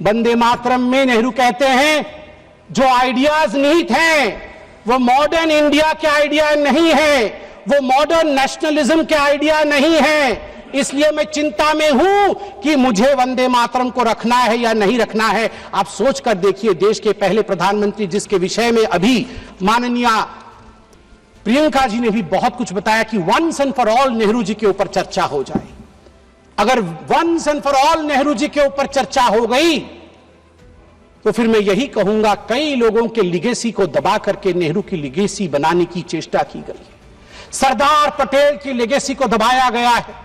वंदे मातरम में नेहरू कहते हैं जो आइडियाज निहित हैं वो मॉडर्न इंडिया के आइडिया नहीं है, वो मॉडर्न नेशनलिज्म के आइडिया नहीं है। इसलिए मैं चिंता में हूं कि मुझे वंदे मातरम को रखना है या नहीं रखना है। आप सोच कर देखिए, देश के पहले प्रधानमंत्री जिसके विषय में अभी माननीय प्रियंका जी ने भी बहुत कुछ बताया कि once and for all Nehru ji के ऊपर चर्चा हो जाए। अगर once and for all Nehru ji के ऊपर चर्चा हो गई तो फिर मैं यही कहूंगा, कई लोगों के लिगेसी को दबा करके नेहरू की लिगेसी बनाने की चेष्टा की गई है। सरदार पटेल की लिगेसी को दबाया गया है,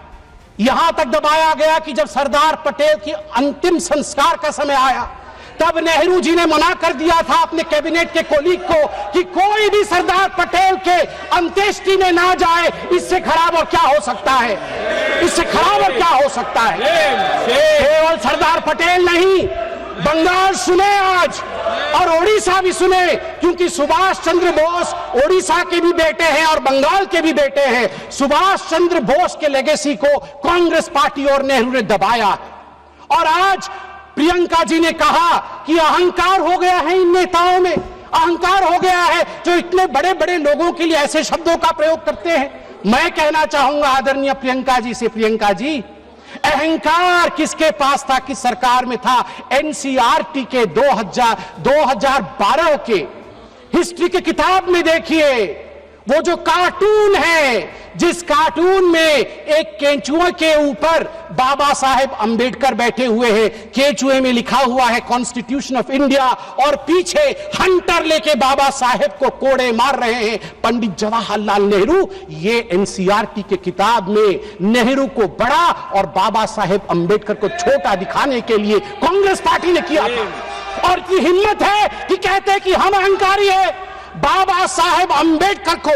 यहां तक दबाया गया कि जब सरदार पटेल की अंतिम संस्कार का समय आया तब नेहरू जी ने मना कर दिया था अपने कैबिनेट के कोलीग को कि कोई भी सरदार पटेल के अंत्येष्टि में ना जाए। इससे खराब और क्या हो सकता है, इससे खराब और क्या हो सकता है। केवल सरदार पटेल नहीं, बंगाल सुने आज और ओडिशा भी सुने, क्योंकि सुभाष चंद्र बोस ओडिशा के भी बेटे हैं और बंगाल के भी बेटे हैं। सुभाष चंद्र बोस के लेगेसी को कांग्रेस पार्टी और नेहरू ने दबाया। और आज प्रियंका जी ने कहा कि अहंकार हो गया है इन नेताओं में, अहंकार हो गया है जो इतने बड़े बड़े लोगों के लिए ऐसे शब्दों का प्रयोग करते हैं। मैं कहना चाहूंगा आदरणीय प्रियंका जी से, प्रियंका जी, अहंकार किसके पास था, किस सरकार में था? एनसीईआरटी के 2012 के हिस्ट्री की किताब में देखिए, वो जो कार्टून है जिस कार्टून में एक केंचुए के ऊपर बाबा साहेब अंबेडकर बैठे हुए हैं, केंचुए में लिखा हुआ है कॉन्स्टिट्यूशन ऑफ इंडिया और पीछे हंटर लेके बाबा साहेब को कोड़े मार रहे हैं पंडित जवाहरलाल नेहरू। ये एनसीईआरटी के किताब में नेहरू को बड़ा और बाबा साहेब अंबेडकर को छोटा दिखाने के लिए कांग्रेस पार्टी ने किया था। और की हिम्मत है कि कहते हैं कि हम अहंकारी है। बाबा साहेब अंबेडकर को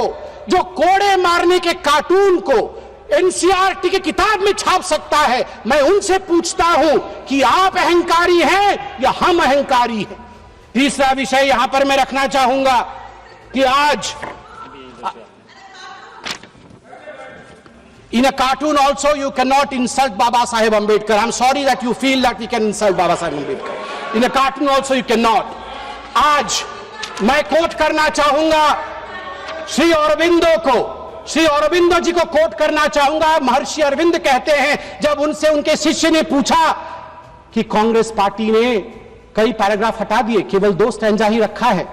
जो कोड़े मारने के कार्टून को एनसीईआरटी की किताब में छाप सकता है, मैं उनसे पूछता हूं कि आप अहंकारी हैं या हम अहंकारी हैं। तीसरा विषय यहां पर मैं रखना चाहूंगा कि आज in a cartoon also you cannot insult Baba Saheb Ambedkar. I'm sorry that you feel that we can insult Baba Saheb Ambedkar. In a cartoon also you cannot. आज मैं कोट करना चाहूंगा श्री अरविंदो को, श्री अरविंदो जी को कोट करना चाहूंगा। महर्षि अरविंद कहते हैं, जब उनसे उनके शिष्य ने पूछा कि कांग्रेस पार्टी ने कई पैराग्राफ हटा दिए, केवल 2 स्टैंजा ही रखा है,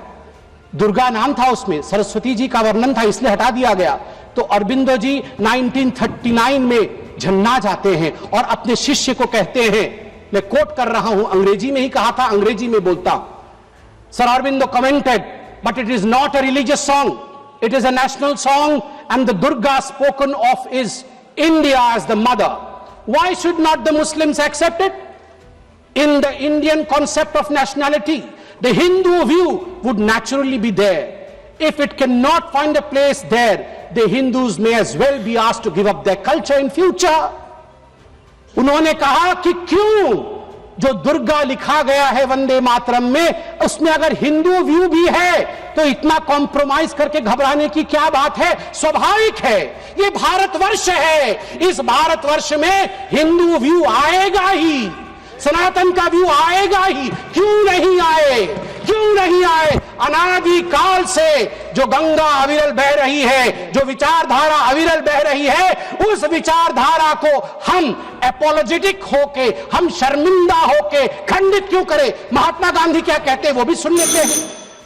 दुर्गा नाम था उसमें, सरस्वती जी का वर्णन था इसलिए हटा दिया गया। तो अरविंदो जी 1939 में झन्ना जाते हैं और अपने शिष्य को कहते हैं, मैं कोट कर रहा हूं, अंग्रेजी में ही कहा था, अंग्रेजी में बोलता हूं। Sir Aurobindo commented, but it is not a religious song. It is a national song, and the Durga spoken of is India as the mother. Why should not the Muslims accept it? In the Indian concept of nationality, the Hindu view would naturally be there. If it cannot find a place there, the Hindus may as well be asked to give up their culture in future. उन्होंने कहा कि क्यों जो दुर्गा लिखा गया है वंदे मातरम में, उसमें अगर हिंदू व्यू भी है तो इतना कॉम्प्रोमाइज करके घबराने की क्या बात है? स्वाभाविक है, ये भारतवर्ष है, इस भारतवर्ष में हिंदू व्यू आएगा ही, सनातन का व्यू आएगा ही। क्यों नहीं आए, क्यों नहीं आए? अनादि काल से जो गंगा अविरल बह रही है, जो विचारधारा अविरल बह रही है, उस विचारधारा को हम एपोलोजेटिक होके, हम शर्मिंदा होके खंडित क्यों करें? महात्मा गांधी क्या कहते हैं वो भी सुन लेते हैं।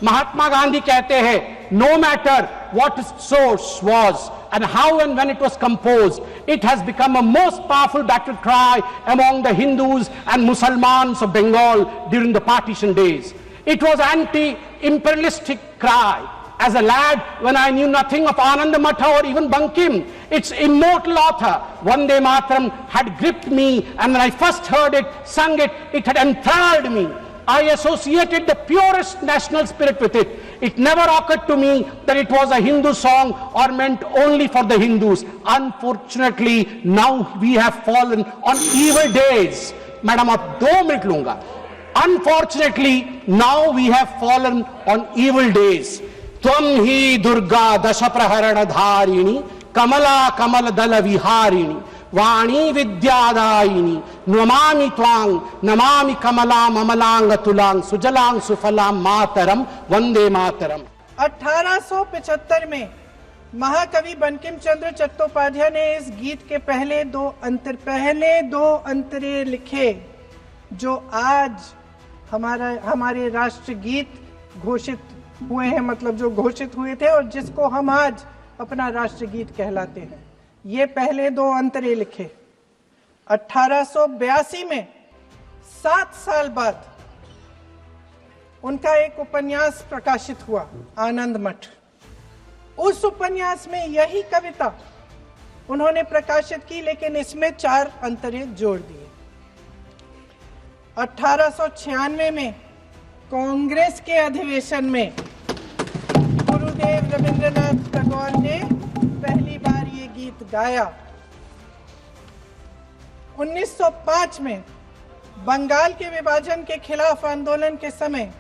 महात्मा गांधी कहते हैं, no matter what its source was and how and when it was composed, it has become a most powerful battle cry among the Hindus and Muslims of Bengal during the partition days. It was anti-imperialistic cry. As a lad, when I knew nothing of Ananda Matha or even Bankim, its immortal author, Vande Mataram, had gripped me, and when I first heard it, sung it, it had enthralled me. I associated the purest national spirit with it. It never occurred to me that it was a Hindu song or meant only for the Hindus. Unfortunately, now we have fallen on evil days. Madam, आप 2 minute लूंगा। Unfortunately, now we have fallen on evil days. त्वं ही दुर्गा दश प्रहरण धारिणी कमला कमल दल विहारिणी वाणी विद्यादायिनी नमामि त्वां नमामि कमलाम अमलांग अतुलांग सुजलांग सुफलां मातरम वंदे मातरम। 1875 में महाकवि बंकिम चंद्र चट्टोपाध्याय ने इस गीत के पहले दो अंतरे लिखे, जो आज हमारे राष्ट्रगीत घोषित हुए हैं, मतलब जो घोषित हुए थे और जिसको हम आज अपना राष्ट्रगीत कहलाते हैं। ये पहले 2 अंतरे लिखे। 1882 में 7 साल बाद उनका एक उपन्यास प्रकाशित हुआ, आनंद मठ। उस उपन्यास में यही कविता उन्होंने प्रकाशित की, लेकिन इसमें 4 अंतरे जोड़ दिए। 1896 में कांग्रेस के अधिवेशन में गुरुदेव रविंद्रनाथ टैगोर ने पहली बार ये गीत गाया। 1905 में बंगाल के विभाजन के खिलाफ आंदोलन के समय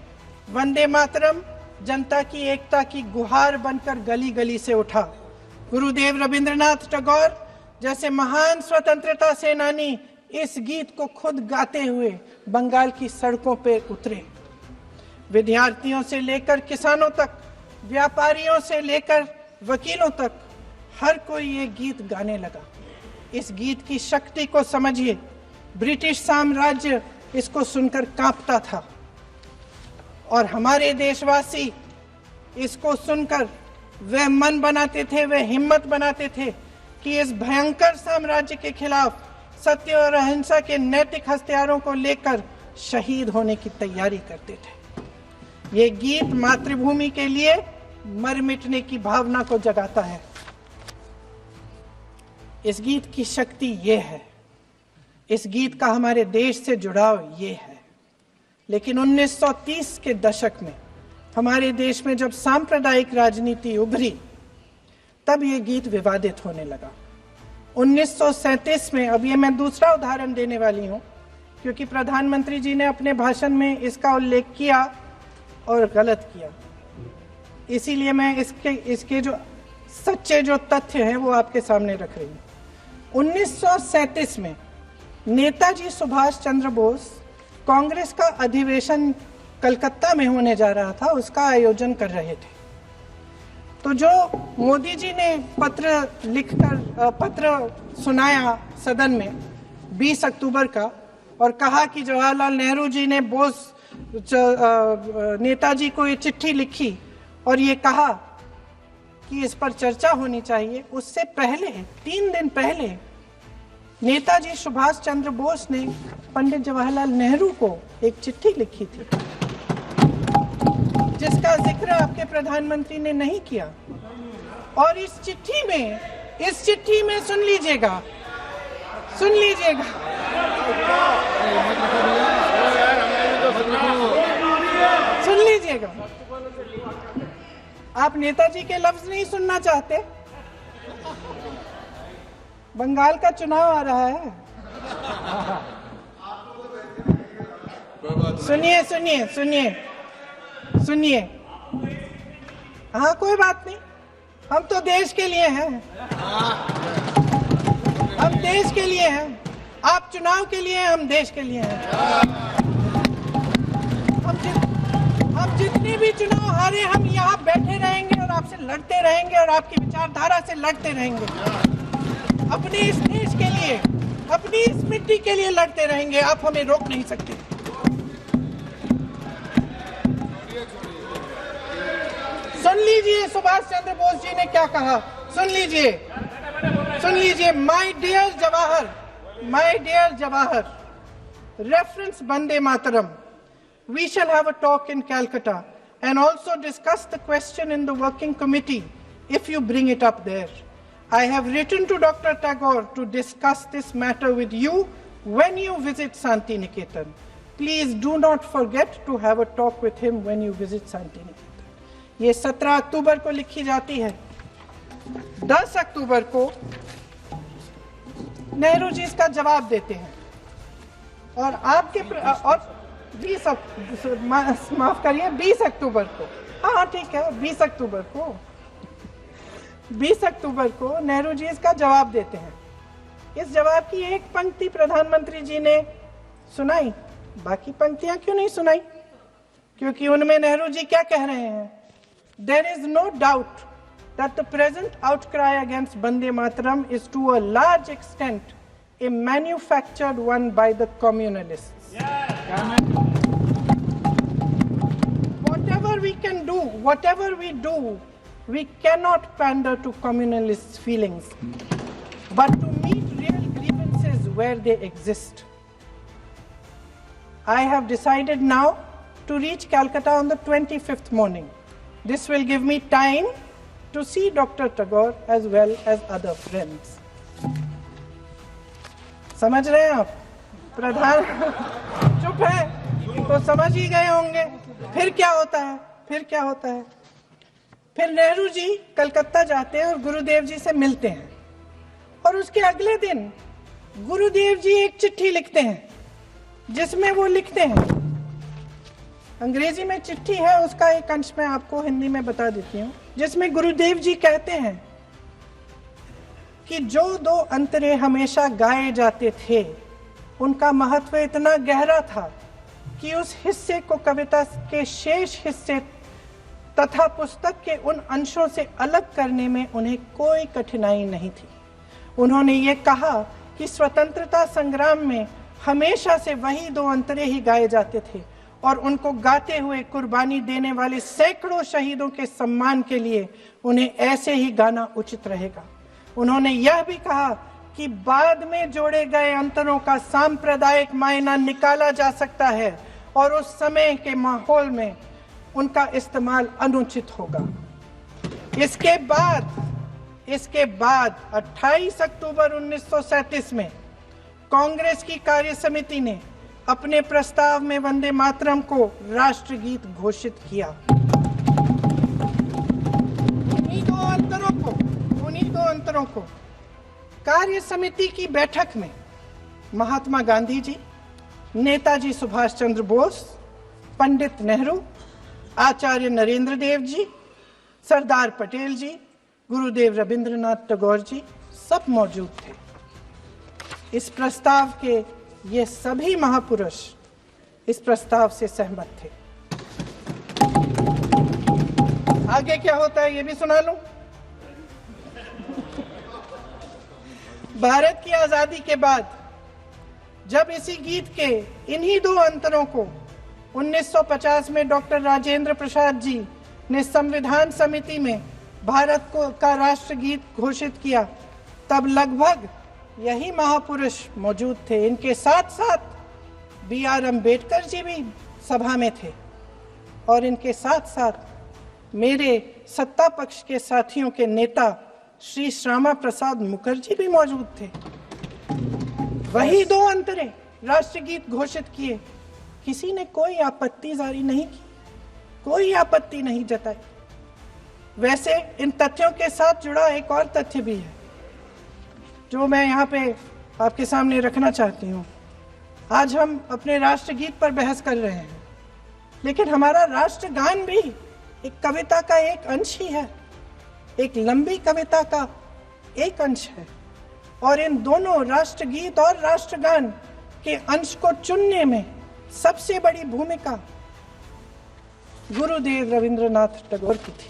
वंदे मातरम जनता की एकता की गुहार बनकर गली गली से उठा। गुरुदेव रविंद्रनाथ टैगोर जैसे महान स्वतंत्रता सेनानी इस गीत को खुद गाते हुए बंगाल की सड़कों पर उतरे। विद्यार्थियों से लेकर किसानों तक, व्यापारियों से लेकर वकीलों तक, हर कोई ये गीत गाने लगा। इस गीत की शक्ति को समझिए। ब्रिटिश साम्राज्य इसको सुनकर कांपता था और हमारे देशवासी इसको सुनकर वह मन बनाते थे, वह हिम्मत बनाते थे कि इस भयंकर साम्राज्य के खिलाफ सत्य और अहिंसा के नैतिक हथियारों को लेकर शहीद होने की तैयारी करते थे। ये गीत मातृभूमि के लिए मर मिटने की भावना को जगाता है। इस गीत की शक्ति ये है, इस गीत का हमारे देश से जुड़ाव ये है। लेकिन 1930 के दशक में हमारे देश में जब सांप्रदायिक राजनीति उभरी, तब ये गीत विवादित होने लगा। 1937 में, अब ये मैं दूसरा उदाहरण देने वाली हूँ, क्योंकि प्रधानमंत्री जी ने अपने भाषण में इसका उल्लेख किया और गलत किया, इसीलिए मैं इसके जो सच्चे जो तथ्य हैं वो आपके सामने रख रही हूँ। 1937 में नेताजी सुभाष चंद्र बोस कांग्रेस का अधिवेशन कलकत्ता में होने जा रहा था, उसका आयोजन कर रहे थे। तो जो मोदी जी ने पत्र सुनाया सदन में 20 अक्टूबर का और कहा कि जवाहरलाल नेहरू जी ने नेताजी को ये चिट्ठी लिखी और ये कहा कि इस पर चर्चा होनी चाहिए, उससे पहले 3 दिन पहले नेताजी सुभाष चंद्र बोस ने पंडित जवाहरलाल नेहरू को एक चिट्ठी लिखी थी, जिसका जिक्र आपके प्रधानमंत्री ने नहीं किया। और इस चिट्ठी में सुन लीजिएगा, आप नेताजी के लफ्ज नहीं सुनना चाहते? बंगाल का चुनाव आ रहा है, सुनिए। हाँ, कोई बात नहीं, हम तो देश के लिए हैं, हम देश के लिए हैं। आप चुनाव के लिए हैं, हम देश के लिए हैं। हम जितने भी चुनाव हारे, हम यहाँ बैठे रहेंगे और आपसे लड़ते रहेंगे और आपकी विचारधारा से लड़ते रहेंगे। अपने इस देश के लिए, अपनी इस मिट्टी के लिए लड़ते रहेंगे। आप हमें रोक नहीं सकते। सुन लीजिए सुभाष चंद्र बोस जी ने क्या कहा, सुन लीजिए। My dear Jawahar, reference Vande Mataram, we shall have a talk in Calcutta and also discuss the question in the working committee if you bring it up there. I have written to Dr. Tagore to discuss this matter with you when you visit Santi Niketan. Please do not forget to have a talk with him when you visit Santi Niketan. ये 17 अक्टूबर को लिखी जाती है। 10 अक्टूबर को नेहरू जी इसका जवाब देते हैं और आपके और 20 अक्टूबर को, हाँ ठीक है, 20 अक्टूबर को नेहरू जी इसका जवाब देते हैं। इस जवाब की एक पंक्ति प्रधानमंत्री जी ने सुनाई, बाकी पंक्तियां क्यों नहीं सुनाई? क्योंकि उनमें नेहरू जी क्या कह रहे हैं? There is no doubt that the present outcry against Vande Mataram is to a large extent a manufactured one by the communalists. Whatever we can do, whatever we do, we cannot pander to communalists' feelings, but to meet real grievances where they exist. I have decided now to reach Calcutta on the 25th morning. This will give me time to see Dr. Tagore as well as other friends. समझ रहे हैं आप? प्रधान चुप है तो समझ ही गए होंगे। फिर क्या होता है? फिर क्या होता है? फिर नेहरू जी कलकत्ता जाते हैं और गुरुदेव जी से मिलते हैं, और उसके अगले दिन गुरुदेव जी एक चिट्ठी लिखते हैं जिसमें वो लिखते हैं, अंग्रेजी में चिट्ठी है, उसका एक अंश मैं आपको हिंदी में बता देती हूँ, जिसमें गुरुदेव जी कहते हैं कि जो दो अंतरे हमेशा गाए जाते थे उनका महत्व इतना गहरा था कि उस हिस्से को कविता के शेष हिस्से तथा पुस्तक के उन अंशों से अलग करने में उन्हें कोई कठिनाई नहीं थी। उन्होंने ये कहा कि स्वतंत्रता संग्राम में हमेशा से वही दो अंतरे ही गाए जाते थे और उनको गाते हुए कुर्बानी देने वाले सैकड़ों शहीदों के सम्मान के लिए उन्हें ऐसे ही गाना उचित रहेगा। उन्होंने यह भी कहा कि बाद में जोड़े गए अंतरों का सांप्रदायिक मायना निकाला जा सकता है और उस समय के माहौल में उनका इस्तेमाल अनुचित होगा। इसके बाद 28 अक्टूबर 1937 में कांग्रेस की कार्य समिति ने अपने प्रस्ताव में वंदे मातरम को राष्ट्रगीत घोषित किया। उन्हीं दो अंतरों को कार्य समिति की बैठक में महात्मा गांधी जी, नेताजी सुभाष चंद्र बोस, पंडित नेहरू, आचार्य नरेंद्र देव जी, सरदार पटेल जी, गुरुदेव रविंद्रनाथ टैगोर जी सब मौजूद थे। इस प्रस्ताव के ये सभी महापुरुष इस प्रस्ताव से सहमत थे। आगे क्या होता है ये भी सुना लूं। भारत की आजादी के बाद जब इसी गीत के इन्हीं दो अंतरों को 1950 में डॉक्टर राजेंद्र प्रसाद जी ने संविधान समिति में भारत का राष्ट्रगीत घोषित किया, तब लगभग यही महापुरुष मौजूद थे। इनके साथ साथ B.R. अम्बेडकर जी भी सभा में थे और इनके साथ साथ मेरे सत्ता पक्ष के साथियों के नेता श्री श्यामा प्रसाद मुखर्जी भी मौजूद थे। वही दो अंतरे राष्ट्रगीत घोषित किए। किसी ने कोई आपत्ति जारी नहीं की, कोई आपत्ति नहीं जताई। वैसे इन तथ्यों के साथ जुड़ा एक और तथ्य भी है जो मैं यहाँ पे आपके सामने रखना चाहती हूँ। आज हम अपने राष्ट्रगीत पर बहस कर रहे हैं, लेकिन हमारा राष्ट्रगान भी एक कविता का एक अंश ही है, एक लंबी कविता का एक अंश है। और इन दोनों राष्ट्रगीत और राष्ट्रगान के अंश को चुनने में सबसे बड़ी भूमिका गुरुदेव रविंद्रनाथ टैगोर की थी।